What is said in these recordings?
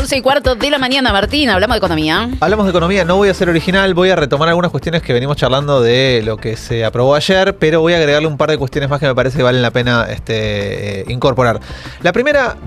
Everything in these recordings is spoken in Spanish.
11:15 de la mañana, Martín. Hablamos de economía. Hablamos de economía, no voy a ser original, voy a retomar algunas cuestiones que venimos charlando de lo que se aprobó ayer, pero voy a agregarle un par de cuestiones más que me parece que valen la pena incorporar. La primera,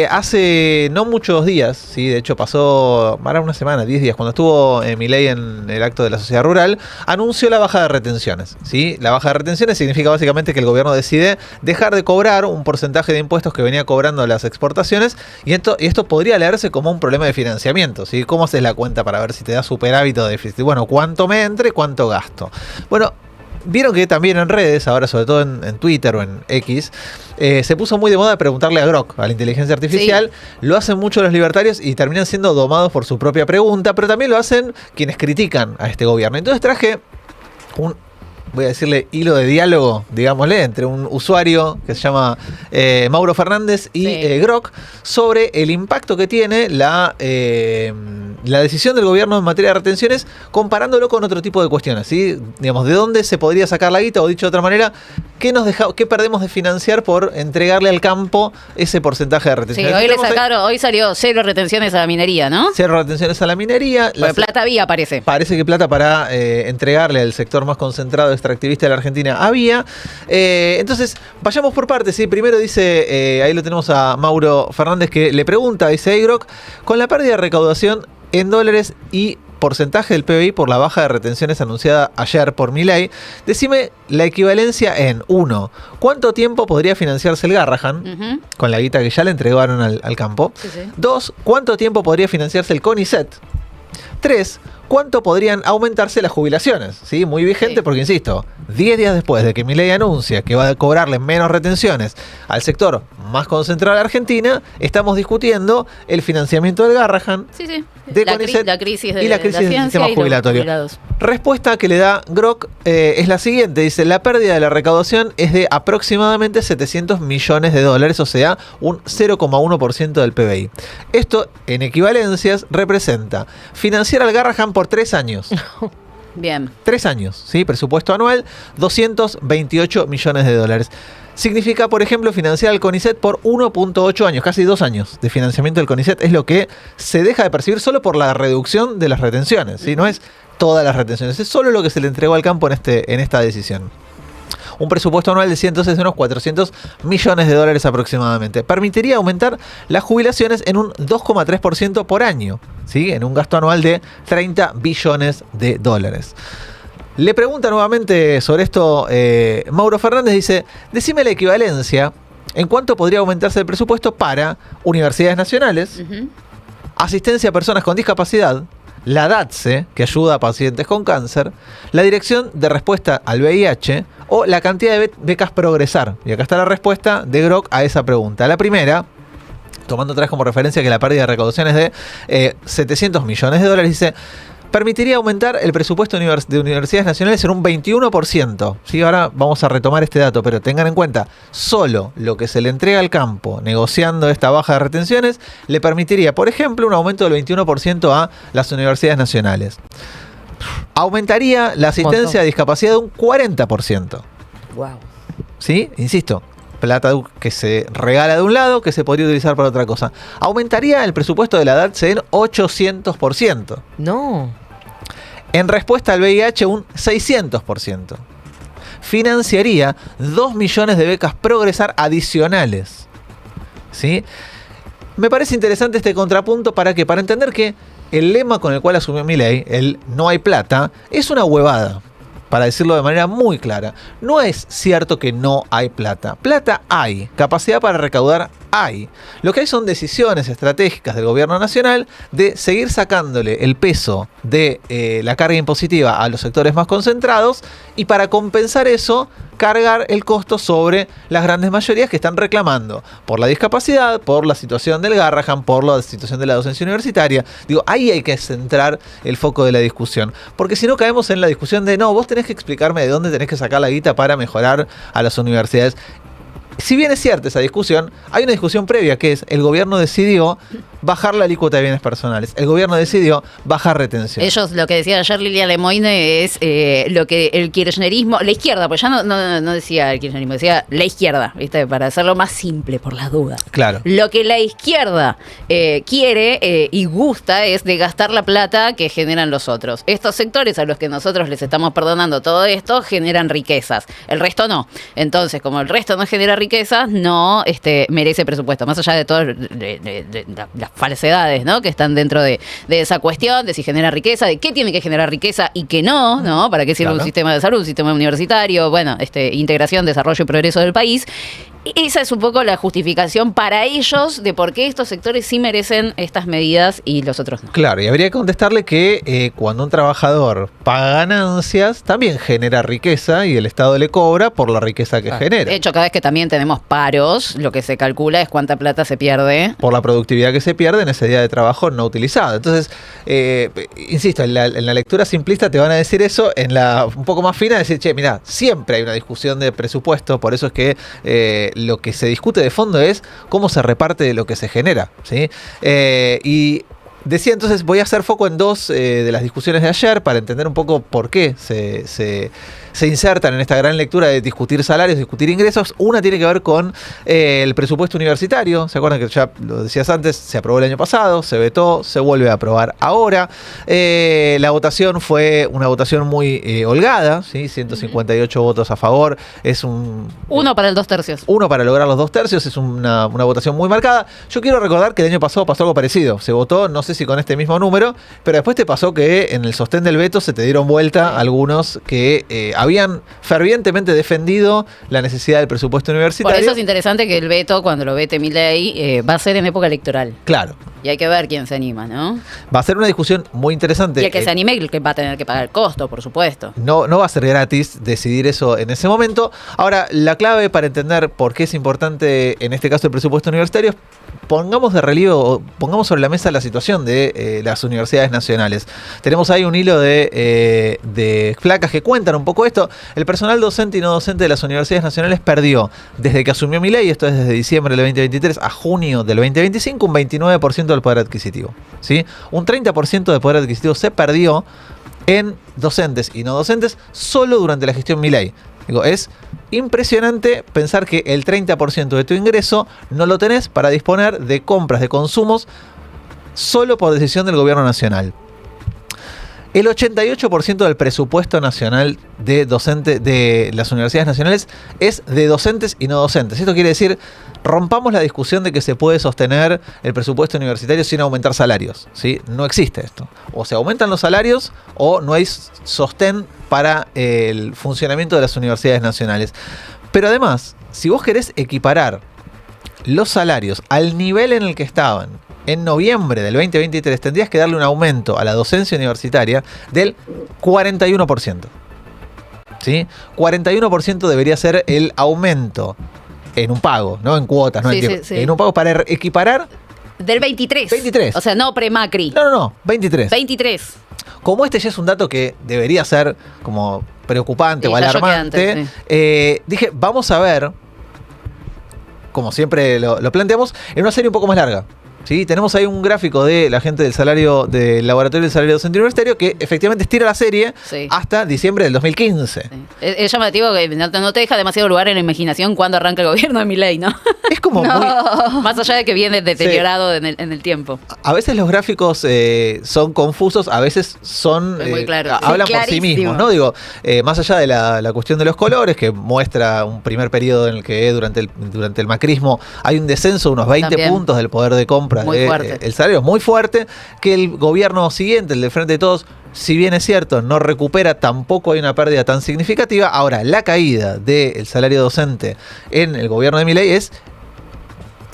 hace no muchos días, ¿sí? De hecho pasó, ahora una semana, 10 días, cuando estuvo Milei en el acto de la sociedad rural, anunció la baja de retenciones, ¿sí? La baja de retenciones significa básicamente que el gobierno decide dejar de cobrar un porcentaje de impuestos que venía cobrando las exportaciones y esto podría leerse como un problema de financiamiento, ¿sí? ¿Cómo haces la cuenta para ver si te da superávit o déficit? Bueno, ¿cuánto me entre, cuánto gasto? Bueno, vieron que también en redes, ahora sobre todo en Twitter o en X, se puso muy de moda preguntarle a Grok, a la inteligencia artificial. Sí. Lo hacen mucho los libertarios y terminan siendo domados por su propia pregunta, pero también lo hacen quienes critican a este gobierno. Entonces traje voy a decirle hilo de diálogo, digámosle, entre un usuario que se llama Mauro Fernández y Grok sobre el impacto que tiene la decisión del gobierno en materia de retenciones comparándolo con otro tipo de cuestiones, ¿sí? Digamos, ¿de dónde se podría sacar la guita? O dicho de otra manera, ¿qué perdemos de financiar por entregarle al campo ese porcentaje de retenciones? Sí, hoy salió 0 retenciones a la minería, ¿no? 0 retenciones a la minería. Plata había, parece. Parece que plata para entregarle al sector más concentrado extractivista de la Argentina había. Entonces, vayamos por partes, ¿sí? Primero dice, ahí lo tenemos a Mauro Fernández que le pregunta, dice Grok, con la pérdida de recaudación en dólares y porcentaje del PBI por la baja de retenciones anunciada ayer por Milei, decime la equivalencia en 1. ¿Cuánto tiempo podría financiarse el Garrahan con la guita que ya le entregaron al campo? 2. ¿Cuánto tiempo podría financiarse el CONICET? 3. ¿Cuánto podrían aumentarse las jubilaciones? ¿Sí? Muy vigente porque, insisto, 10 días después de que Milei anuncia que va a cobrarle menos retenciones al sector más concentrado de la Argentina, estamos discutiendo el financiamiento del Garrahan, de CONICET la crisis y la crisis del sistema jubilatorio. Respuesta que le da Grok es la siguiente. Dice, la pérdida de la recaudación es de aproximadamente 700 millones de dólares, o sea, un 0,1% del PBI. Esto, en equivalencias, representa financiar al Garrahan por 3 años. Bien. 3 años, ¿sí? Presupuesto anual, 228 millones de dólares. Significa, por ejemplo, financiar al CONICET por 1.8 años, casi 2 años de financiamiento del CONICET. Es lo que se deja de percibir solo por la reducción de las retenciones, ¿sí? No es todas las retenciones, es solo lo que se le entregó al campo en esta decisión. Un presupuesto anual de 106 de unos 400 millones de dólares aproximadamente. Permitiría aumentar las jubilaciones en un 2,3% por año, ¿sí? En un gasto anual de 30 billones de dólares. Le pregunta nuevamente sobre esto Mauro Fernández, dice, decime la equivalencia en cuánto podría aumentarse el presupuesto para universidades nacionales, asistencia a personas con discapacidad, la DATSE, que ayuda a pacientes con cáncer, la Dirección de Respuesta al VIH o la cantidad de becas Progresar. Y acá está la respuesta de Grok a esa pregunta. La primera, tomando otra vez como referencia que la pérdida de recaudación es de 700 millones de dólares, dice, permitiría aumentar el presupuesto de universidades nacionales en un 21%. ¿Sí? Ahora vamos a retomar este dato, pero tengan en cuenta, solo lo que se le entrega al campo negociando esta baja de retenciones le permitiría, por ejemplo, un aumento del 21% a las universidades nacionales. Aumentaría la asistencia de discapacidad de un 40%. Wow. ¿Sí? Insisto, plata que se regala de un lado que se podría utilizar para otra cosa. Aumentaría el presupuesto de la DATSE en 800%. No. En respuesta al VIH, un 600%. Financiaría 2 millones de becas Progresar adicionales. ¿Sí? Me parece interesante este contrapunto para entender que el lema con el cual asumió Milei, el no hay plata, es una huevada. Para decirlo de manera muy clara, no es cierto que no hay plata. Plata hay, capacidad para recaudar hay. Lo que hay son decisiones estratégicas del gobierno nacional de seguir sacándole el peso de la carga impositiva a los sectores más concentrados y para compensar eso, cargar el costo sobre las grandes mayorías que están reclamando por la discapacidad, por la situación del Garrahan, por la situación de la docencia universitaria. Digo, ahí hay que centrar el foco de la discusión, porque si no caemos en la discusión de no, vos tenés que explicarme de dónde tenés que sacar la guita para mejorar a las universidades. Si bien es cierta esa discusión, hay una discusión previa que es el gobierno decidió bajar la alícuota de bienes personales. El gobierno decidió bajar retención. Ellos, lo que decía ayer Lilia Lemoyne, es lo que el kirchnerismo, la izquierda, pues ya no decía el kirchnerismo, decía la izquierda, ¿viste? Para hacerlo más simple, por las dudas. Claro. Lo que la izquierda quiere y gusta es de gastar la plata que generan los otros. Estos sectores a los que nosotros les estamos perdonando todo esto generan riquezas. El resto no. Entonces, como el resto no genera riquezas, no merece presupuesto. Más allá de todas las falsedades, ¿no?, que están dentro de esa cuestión, de si genera riqueza, de qué tiene que generar riqueza y qué no, para qué sirve un sistema de salud, un sistema universitario, bueno, integración, desarrollo y progreso del país. Esa es un poco la justificación para ellos de por qué estos sectores sí merecen estas medidas y los otros no. Claro, y habría que contestarle que cuando un trabajador paga ganancias, también genera riqueza y el Estado le cobra por la riqueza que genera. De hecho, cada vez que también tenemos paros, lo que se calcula es cuánta plata se pierde. Por la productividad que se pierde en ese día de trabajo no utilizado. Entonces, insisto, en la lectura simplista te van a decir eso, en la un poco más fina decir, che, mirá, siempre hay una discusión de presupuesto, por eso es que lo que se discute de fondo es cómo se reparte lo que se genera, ¿sí? Y decía entonces, voy a hacer foco en dos de las discusiones de ayer para entender un poco por qué se insertan en esta gran lectura de discutir salarios, discutir ingresos. Una tiene que ver con el presupuesto universitario. ¿Se acuerdan que ya lo decías antes? Se aprobó el año pasado, se vetó, se vuelve a aprobar ahora. La votación fue una votación muy holgada, ¿sí? 158 votos a favor. Es uno para el 2/3. Uno para lograr los 2/3. Es una votación muy marcada. Yo quiero recordar que el año pasado pasó algo parecido. Se votó, no sé si con este mismo número, pero después te pasó que en el sostén del veto se te dieron vuelta algunos que habían fervientemente defendido la necesidad del presupuesto universitario. Por eso es interesante que el veto, cuando lo vete Milei, va a ser en época electoral. Claro. Y hay que ver quién se anima, ¿no? Va a ser una discusión muy interesante. Y el que se anime, el que va a tener que pagar el costo, por supuesto. No va a ser gratis decidir eso en ese momento. Ahora, la clave para entender por qué es importante, en este caso, el presupuesto universitario, es pongamos de relieve, pongamos sobre la mesa la situación de las universidades nacionales. Tenemos ahí un hilo de placas que cuentan un poco esto. El personal docente y no docente de las universidades nacionales perdió, desde que asumió Milei, esto es desde diciembre del 2023 a junio del 2025, un 29% del poder adquisitivo, ¿sí? Un 30% del poder adquisitivo se perdió en docentes y no docentes solo durante la gestión Milei. Digo, es impresionante pensar que el 30% de tu ingreso no lo tenés para disponer de compras, de consumos, solo por decisión del gobierno nacional. El 88% del presupuesto nacional de las universidades nacionales es de docentes y no docentes. Esto quiere decir, rompamos la discusión de que se puede sostener el presupuesto universitario sin aumentar salarios, ¿sí? No existe esto. O se aumentan los salarios o no hay sostén para el funcionamiento de las universidades nacionales. Pero además, si vos querés equiparar los salarios al nivel en el que estaban en noviembre del 2023, tendrías que darle un aumento a la docencia universitaria del 41%. ¿Sí? 41% debería ser el aumento en un pago, no en cuotas, no Sí. en un pago para equiparar. Del 23. 23. O sea, no pre-Macri. No, 23. 23. Como este ya es un dato que debería ser como preocupante o Está alarmante, choqueante, dije, vamos a ver, como siempre lo planteamos, en una serie un poco más larga. ¿Sí? Tenemos ahí un gráfico de la gente del laboratorio del salario docente universitario que efectivamente estira la serie hasta diciembre del 2015. Sí. Es llamativo que no te deja demasiado lugar en la imaginación cuando arranca el gobierno de Milei, ¿no? Es como muy... Más allá de que viene deteriorado en el tiempo. A veces los gráficos son confusos, a veces son muy claro. hablan por sí mismos, ¿no? Digo, más allá de la cuestión de los colores, que muestra un primer periodo en el que durante el macrismo hay un descenso de unos 20 También. puntos del poder de compra. Muy fuerte. El salario es muy fuerte, que el gobierno siguiente, el del Frente de Todos, si bien es cierto, no recupera, tampoco hay una pérdida tan significativa. Ahora, la caída del salario docente en el gobierno de Milei es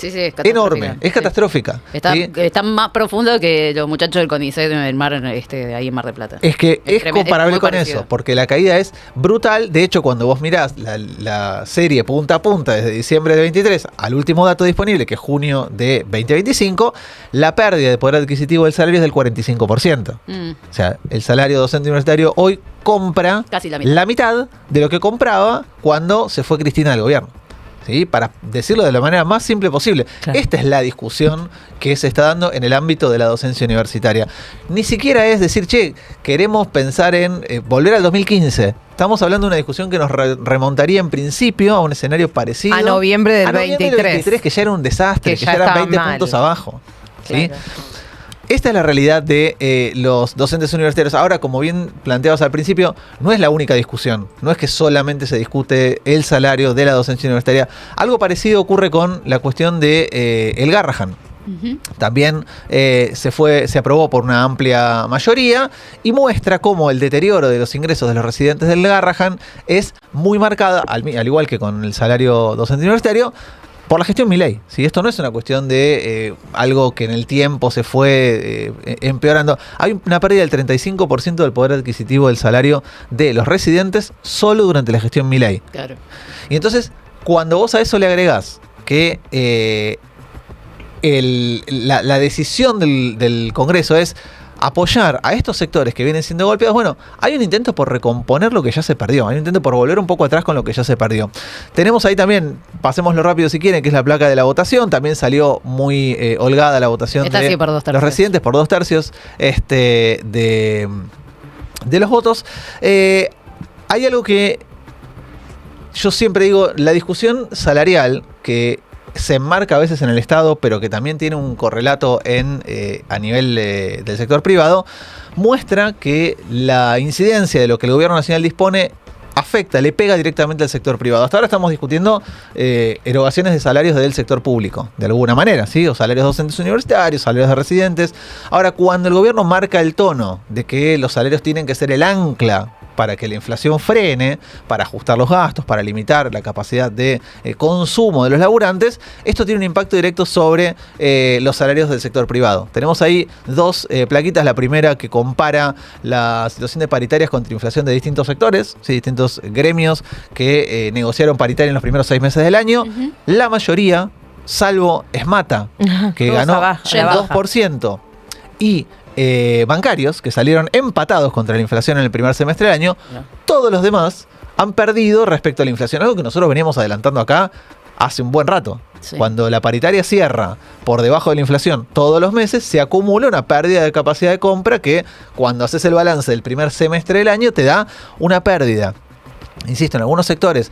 es enorme, es catastrófica. Está más profundo que los muchachos del CONICET en el mar, ahí en Mar del Plata. Es que es comparable con parecido. eso, porque la caída es brutal. De hecho, cuando vos mirás la serie punta a punta desde diciembre de 23 al último dato disponible, que es junio de 2025, la pérdida de poder adquisitivo del salario es del 45%. O sea, el salario docente universitario hoy compra casi la mitad de lo que compraba cuando se fue Cristina del gobierno. ¿sí? Para decirlo de la manera más simple posible. Claro. Esta es la discusión que se está dando en el ámbito de la docencia universitaria. Ni siquiera es decir, che, queremos pensar en volver al 2015. Estamos hablando de una discusión que nos remontaría en principio a un escenario parecido. A noviembre del 23. Que ya era un desastre, que ya eran 20 puntos abajo. ¿sí? Claro. Esta es la realidad de los docentes universitarios. Ahora, como bien planteabas al principio, no es la única discusión. No es que solamente se discute el salario de la docencia universitaria. Algo parecido ocurre con la cuestión de el Garrahan. También se aprobó por una amplia mayoría y muestra cómo el deterioro de los ingresos de los residentes del Garrahan es muy marcada, al igual que con el salario docente universitario, por la gestión Milei. ¿sí? Esto no es una cuestión de algo que en el tiempo se fue empeorando. Hay una pérdida del 35% del poder adquisitivo del salario de los residentes solo durante la gestión Milei. Claro. Y entonces, cuando vos a eso le agregás que la decisión del Congreso es apoyar a estos sectores que vienen siendo golpeados, bueno, hay un intento por recomponer lo que ya se perdió, hay un intento por volver un poco atrás con lo que ya se perdió. Tenemos ahí también, pasémoslo rápido si quieren, que es la placa de la votación. También salió muy holgada la votación de los residentes por 2/3 de los votos. Hay algo que yo siempre digo, la discusión salarial que se enmarca a veces en el Estado, pero que también tiene un correlato a nivel del sector privado, muestra que la incidencia de lo que el gobierno nacional dispone afecta, le pega directamente al sector privado. Hasta ahora estamos discutiendo erogaciones de salarios del sector público, de alguna manera, ¿sí? O salarios docentes universitarios, salarios de residentes. Ahora, cuando el gobierno marca el tono de que los salarios tienen que ser el ancla para que la inflación frene, para ajustar los gastos, para limitar la capacidad de consumo de los laburantes, esto tiene un impacto directo sobre los salarios del sector privado. Tenemos ahí dos plaquitas. La primera que compara la situación de paritarias contra inflación de distintos sectores, ¿sí? Distintos gremios que negociaron paritaria en los primeros 6 meses del año. La mayoría, salvo Esmata, que ganó 2%, y bancarios, que salieron empatados contra la inflación en el primer semestre del año, todos los demás han perdido respecto a la inflación, algo que nosotros veníamos adelantando acá hace un buen rato. Sí. Cuando la paritaria cierra por debajo de la inflación todos los meses, se acumula una pérdida de capacidad de compra que, cuando haces el balance del primer semestre del año, te da una pérdida, insisto, en algunos sectores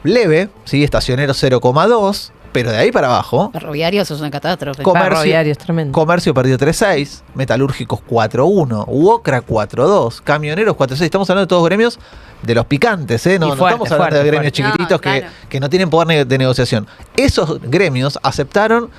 leve, ¿sí? Estacioneros 0,2%, pero de ahí para abajo. Ferroviarios es una catástrofe. Ferroviarios, tremendo. Comercio perdió 3,6%, metalúrgicos 4,1%, UOCRA 4,2%, camioneros 4,6%. Estamos hablando de todos gremios de los picantes, ¿eh? No estamos hablando de gremios chiquititos que no tienen poder de negociación. Esos gremios aceptaron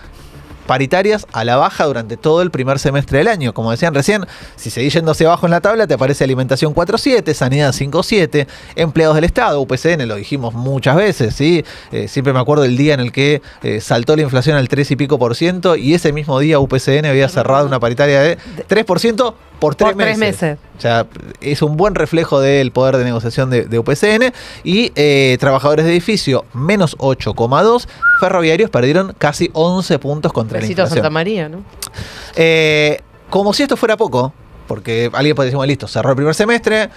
paritarias a la baja durante todo el primer semestre del año. Como decían recién, si seguís yendo hacia abajo en la tabla, te aparece alimentación 4,7%, sanidad 5,7%, empleados del Estado, UPCN, lo dijimos muchas veces, ¿sí? Siempre me acuerdo del día en el que saltó la inflación al 3 y pico % y ese mismo día UPCN había cerrado una paritaria de 3% por 3 meses. O sea, es un buen reflejo del poder de negociación de UPCN. Y trabajadores de edificio, menos 8,2%. Ferroviarios perdieron casi 11 puntos contra la inflación. Santa María, ¿no? Como si esto fuera poco, porque alguien puede decir, bueno, listo, cerró el primer semestre,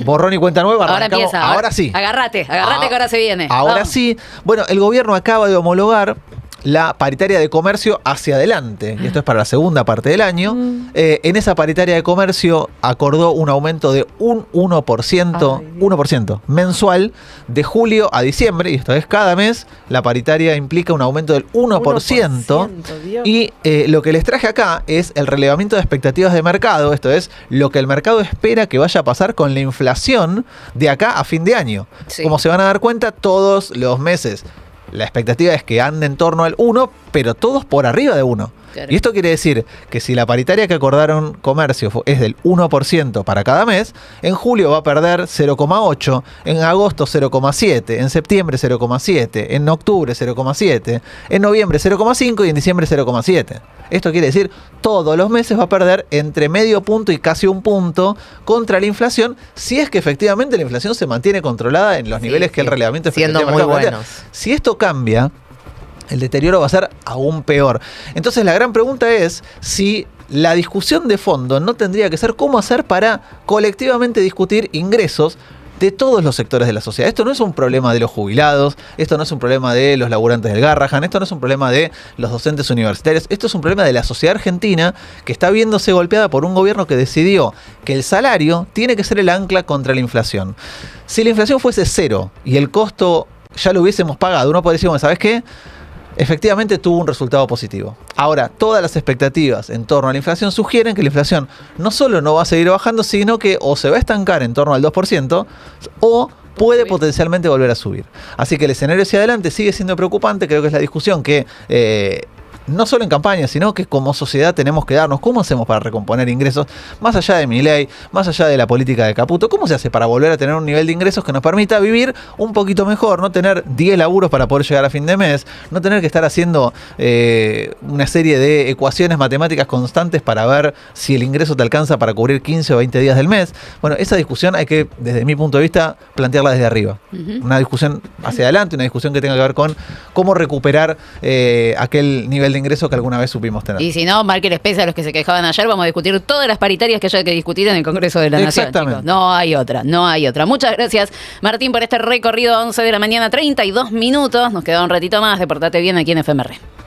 borrón y cuenta nueva. Ahora empieza. Ahora sí. Agárrate que ahora se viene. Ahora sí. Bueno, el gobierno acaba de homologar la paritaria de comercio hacia adelante, y esto es para la segunda parte del año. En esa paritaria de comercio acordó un aumento de un 1% mensual de julio a diciembre, y esto es cada mes. La paritaria implica un aumento del 1%. Y lo que les traje acá es el relevamiento de expectativas de mercado, esto es lo que el mercado espera que vaya a pasar con la inflación de acá a fin de año. Sí. Como se van a dar cuenta, todos los meses la expectativa es que ande en torno al 1, pero todos por arriba de 1. Claro. Y esto quiere decir que si la paritaria que acordaron comercio es del 1% para cada mes, en julio va a perder 0,8%, en agosto 0,7%, en septiembre 0,7%, en octubre 0,7%, en noviembre 0,5% y en diciembre 0,7%. Esto quiere decir, todos los meses va a perder entre medio punto y casi 1 punto contra la inflación, si es que efectivamente la inflación se mantiene controlada en los niveles que el relevamiento siendo muy buenos. Si esto cambia, el deterioro va a ser aún peor. Entonces la gran pregunta es si la discusión de fondo no tendría que ser cómo hacer para colectivamente discutir ingresos, de todos los sectores de la sociedad. Esto no es un problema de los jubilados, esto no es un problema de los laburantes del Garrahan, esto no es un problema de los docentes universitarios, esto es un problema de la sociedad argentina que está viéndose golpeada por un gobierno que decidió que el salario tiene que ser el ancla contra la inflación. Si la inflación fuese cero y el costo ya lo hubiésemos pagado, uno podría decir, bueno, ¿sabes qué? Efectivamente tuvo un resultado positivo. Ahora, todas las expectativas en torno a la inflación sugieren que la inflación no solo no va a seguir bajando, sino que o se va a estancar en torno al 2% o puede potencialmente volver a subir. Así que el escenario hacia adelante sigue siendo preocupante. Creo que es la discusión que no solo en campaña, sino que como sociedad tenemos que darnos cómo hacemos para recomponer ingresos, más allá de Milei, más allá de la política de Caputo, cómo se hace para volver a tener un nivel de ingresos que nos permita vivir un poquito mejor, no tener 10 laburos para poder llegar a fin de mes, no tener que estar haciendo una serie de ecuaciones matemáticas constantes para ver si el ingreso te alcanza para cubrir 15 o 20 días del mes. Bueno, esa discusión hay que, desde mi punto de vista, plantearla desde arriba. Una discusión hacia adelante, una discusión que tenga que ver con cómo recuperar aquel nivel de ingreso que alguna vez supimos tener. Y si no, mal que les pese a los que se quejaban ayer, vamos a discutir todas las paritarias que haya que discutir en el Congreso de la Nación. Exactamente. Chicos. No hay otra, no hay otra. Muchas gracias, Martín, por este recorrido. 11 de la mañana, 32 minutos. Nos queda un ratito más de Portate Bien aquí en FMR.